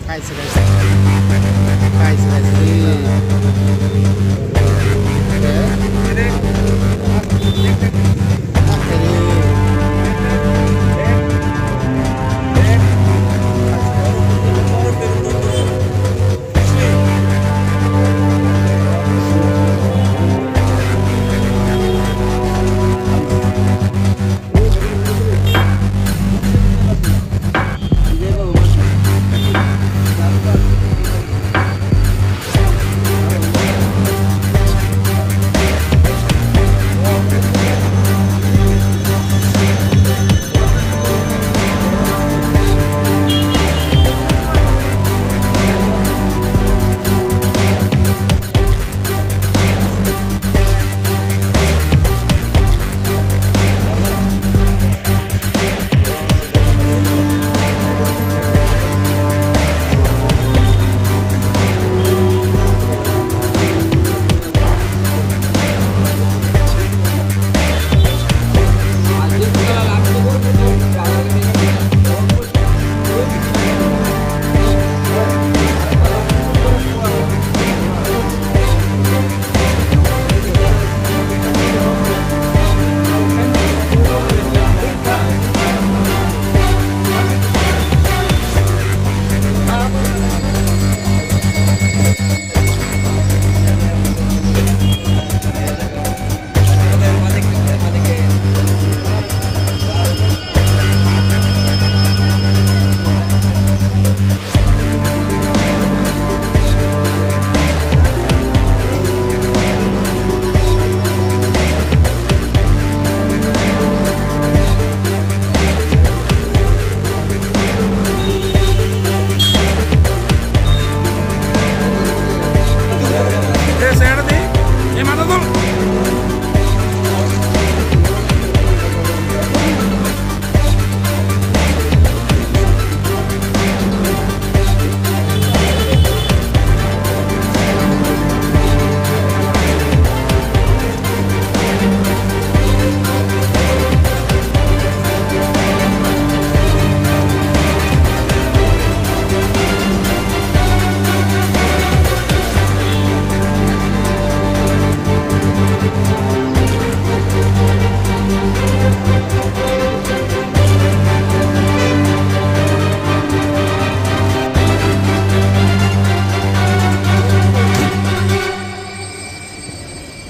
খাইছে খাইছে খাইছে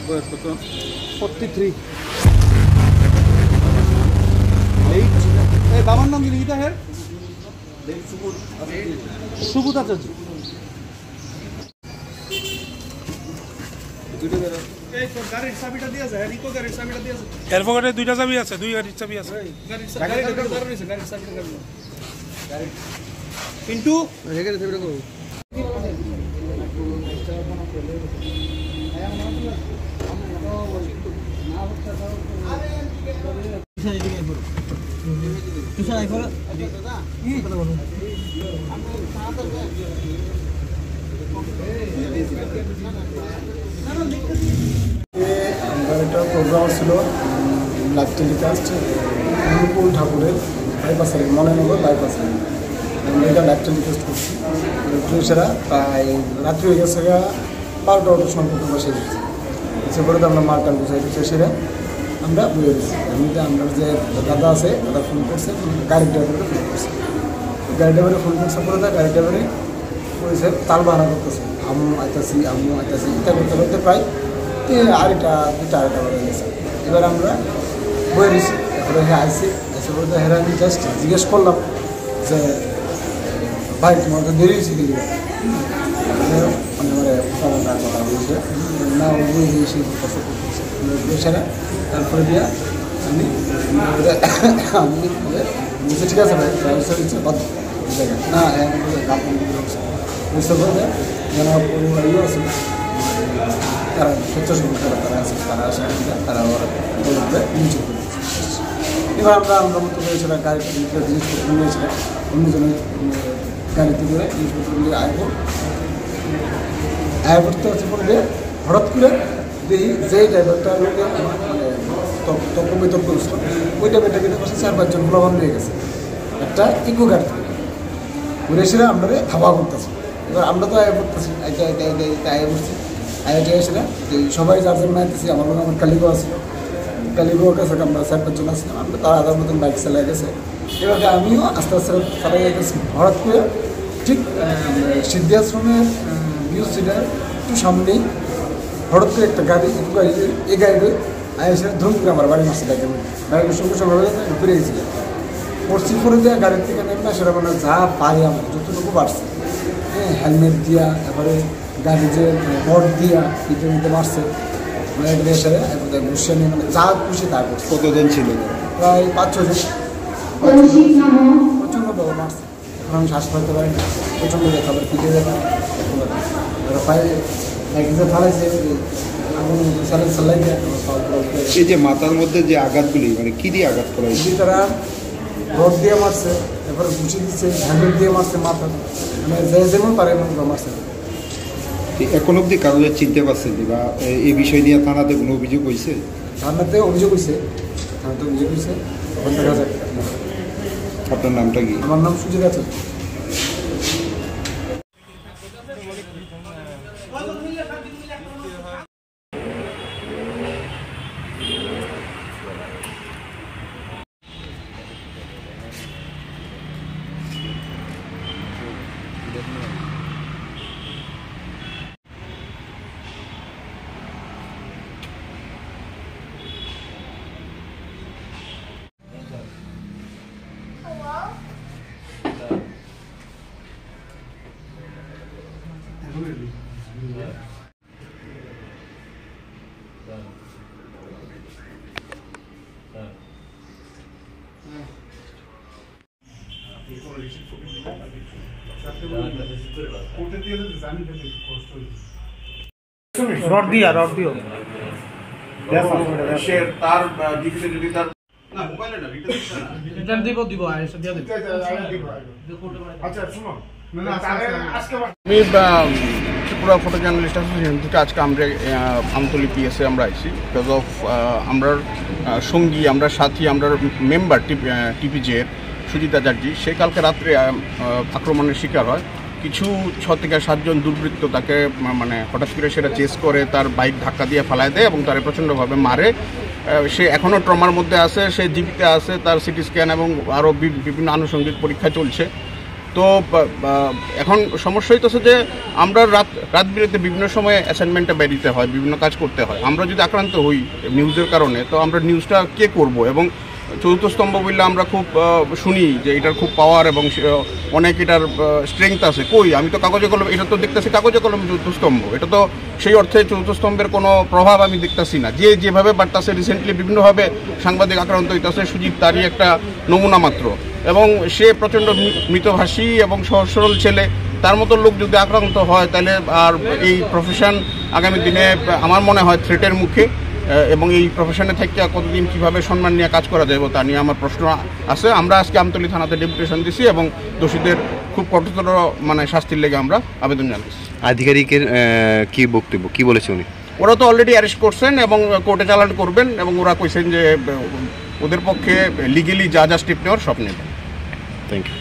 বয়স কত? 43 এই বাবার নাম কি লিখিতা হের? সুবুত আচার্য। এই তো গাড়ির চাবিটা দিয়ে আছে, রিকো গাড়ির চাবিটা দিয়ে আছে। এর পকেটে দুইটা চাবি আছে, দুই গাড়ির চাবি আছে। গাড়ির চাবিটা গাড়ি পিন্টু হেগের চাবিটা করো। আমার একটা প্রোগ্রাম ছিল লাইভ টেলিকাস্ট অনুকূল ঠাকুরের বাইপাসের মনেনগর বাইপাসের আমরা এটা লাইভ টেলিকাস্ট করছি। পুলিশেরা প্রায় রাত্রি হয়ে গেছে 12টার সময় বসে গেছি, এসে পরে তো আমরা মার্কান বসে গেছি, সেরা আমরা বয়ে গেছি। এমনিতে আমরা যে দাদা আছে দাদা ফোন করছে, গাড়ির ড্রাইভারকে ফোন করছে, গাড়ি ড্রাইভারে ফোন করছে পরে গাড়ি ড্রাইভারে করেছে তাল বাহানা করতেছে আম্মু আইতাছি এটা করতে করতে প্রায় আড়াইটা বেড়ে গেছে। এবার আমরা বয়ে দিচ্ছি, এরপরে হ্যাঁ আইসি এসে বলতে হ্যাঁ আমি জাস্ট জিজ্ঞেস করলাম যে ভাই তোমার তো দেরি হয়েছে দিলি মানে আমার কথা বলছে না ওই সেরা। তারপরে দিয়া আমি বলছি ঠিক আছে ভাই দিচ্ছে না হ্যাঁ বুঝতে পারবে যেন পরিবারও আছে তারা স্বেচ্ছাসেবী তারা আছে, তারা আসে তারা বলবে নিচে করে দিচ্ছে। এবার আমরা মতো করেছিল গাড়িতে জিনিসপত্র নিয়েছিলাম অন্যজনের গাড়িতে করে জিনিসপত্রগুলি আয় করতে হচ্ছে পড়বে। হঠাৎ করে দেখি যেই ড্রাইভারটা লোকে মানে তর্ক বিতর্ক করছিল ওই ড্রাইভারটা কিন্তু 4-5 জন গোলাবান নিয়ে গেছে একটা ইকো গাড়ি থেকে। ঘুরে এসে আমরা ধাবা করতেছি। এবার আমরা তো আয় করতেছি আয় করছি আইআইটি এসে সবাই যার জন্য আইতেছি। আমার কালিগো আছে, কালিগোর কাছে আমরা 4-5 জন আসলাম। আমরা তার আধার মতন বাইক চালাই গেছে। এবার আমিও আস্তে আস্তে চালাই গেছি। হঠাৎ করে ঠিক সিদ্ধি আশ্রমের নিউজ সিটার একটু সামনেই হঠাৎ করে একটা গাড়ি এই গাড়িটা আইসে ধরুন করে আমার বাড়ি মারছে বাইকের মধ্যে। বাইকের সঙ্গে সঙ্গে ঘুরে গেছিল পড়ছি করে দেওয়া গাড়ির থেকে নেমে সেটা মানে যা পাই আমার যতটুকু বাড়ছে, হ্যাঁ, হেলমেট দিয়া, তারপরে গাড়ি যে রড দিয়া পিঠের মধ্যে মারছে, মানে এটা এসে ঘুষে নিয়ে মানে যা খুশি তা করছে। কতজন ছিল? প্রায় 5-6 জন। প্রচণ্ড বড় মারছে, এখন আমি শ্বাস ফেলতে পারি না, প্রচণ্ড দেখা আবার পিঠে দেখা পায়ে একদিকে ফালাইছে আগুন চালাই দেয়। এই যে মাথার মধ্যে যে আঘাতগুলি মানে কি দিয়ে আঘাত করা হয়েছে? তারা রড দিয়ে মারছে, এবার ঘুষি দিচ্ছে, হ্যান্ডেল দিয়ে মারছে, মাথা মানে যেমন পারে এমন মারছে। এখন অবধি কাগজের চিনতে পারছেন বা এই বিষয় নিয়ে থানাতে কোনো অভিযোগ হয়েছে? থানাতে অভিযোগ হয়েছে, ওখান দেখা যায়। আপনার নামটা কি? আমার নাম সুজিত আছে। রড দিও সে তার ডিফিসে যদি তার না মোবাইলে না রিটার্ন দিব আইসা দিয়ে দিব। আচ্ছা শুনো, আমি ত্রিপুরা ফটো জার্নালিস্ট অ্যাসোসিয়েশন থেকে আজকে আমরা আমতলী পিএসএ আমরা আইছি বিকজ অফ আমরা সঙ্গী, আমরা সাথী, আমরা মেম্বার টিপিজের সুজিত আচার্যি, সে কালকে রাত্রে আক্রমণের শিকার হয়। কিছু 6 থেকে 7 জন দুর্বৃত্ত তাকে মানে হঠাৎ করে সেটা চেস করে তার বাইক ধাক্কা দিয়ে ফেলায় দেয় এবং তারে প্রচণ্ডভাবে মারে। সে এখনও ট্রমার মধ্যে আছে, সে জীবিত আছে, তার সিটি স্ক্যান এবং আরও বিভিন্ন আনুষঙ্গিক পরীক্ষা চলছে। তো এখন সমস্যা হইতেছে যে আমরা রাত বিরেতে বিভিন্ন সময়ে অ্যাসাইনমেন্টে বেরিতে হয়, বিভিন্ন কাজ করতে হয়। আমরা যদি আক্রান্ত হই নিউজের কারণে, তো আমরা নিউজটা কে করব? এবং চতুর্থ স্তম্ভ বললে আমরা খুব শুনি যে এটার খুব পাওয়ার এবং অনেক এটার স্ট্রেংথ আছে। কই, আমি তো কাগজে কলমে এটা তো দেখতেছি, কাগজে কলমে চতুর্থ স্তম্ভ, এটা তো সেই অর্থে চতুর্থ স্তম্ভের কোনো প্রভাব আমি দেখতেছি না। যেভাবে বাড়তেছে, রিসেন্টলি বিভিন্নভাবে সাংবাদিক আক্রান্ত হইতেছে, সুজিত তারই একটা নমুনা মাত্র। এবং সে প্রচণ্ড মৃতভাষী এবং সহজ সরল ছেলে, তার মতো লোক যদি আক্রান্ত হয় তাহলে আর এই প্রফেশন আগামী দিনে আমার মনে হয় থ্রেটের মুখে। এবং এই প্রফেশনে থেকে কতদিন কীভাবে সম্মান নিয়ে কাজ করা যাবে তা নিয়ে আমার প্রশ্ন আছে। আমরা আজকে আমতলী থানাতে ডেপুটেশন দিছি এবং দোষীদের খুব কঠোরতর মানে শাস্তির লেগে আমরা আবেদন জানাচ্ছি। আধিকারিকের কি বক্তব্য, কি বলেছে উনি? ওরা তো অলরেডি অ্যারেস্ট করছেন এবং কোর্টে চালান করবেন এবং ওরা কইছেন যে ওদের পক্ষে লিগেলি যা স্টেপ নেওয়ার সব নেবেন। Thank you.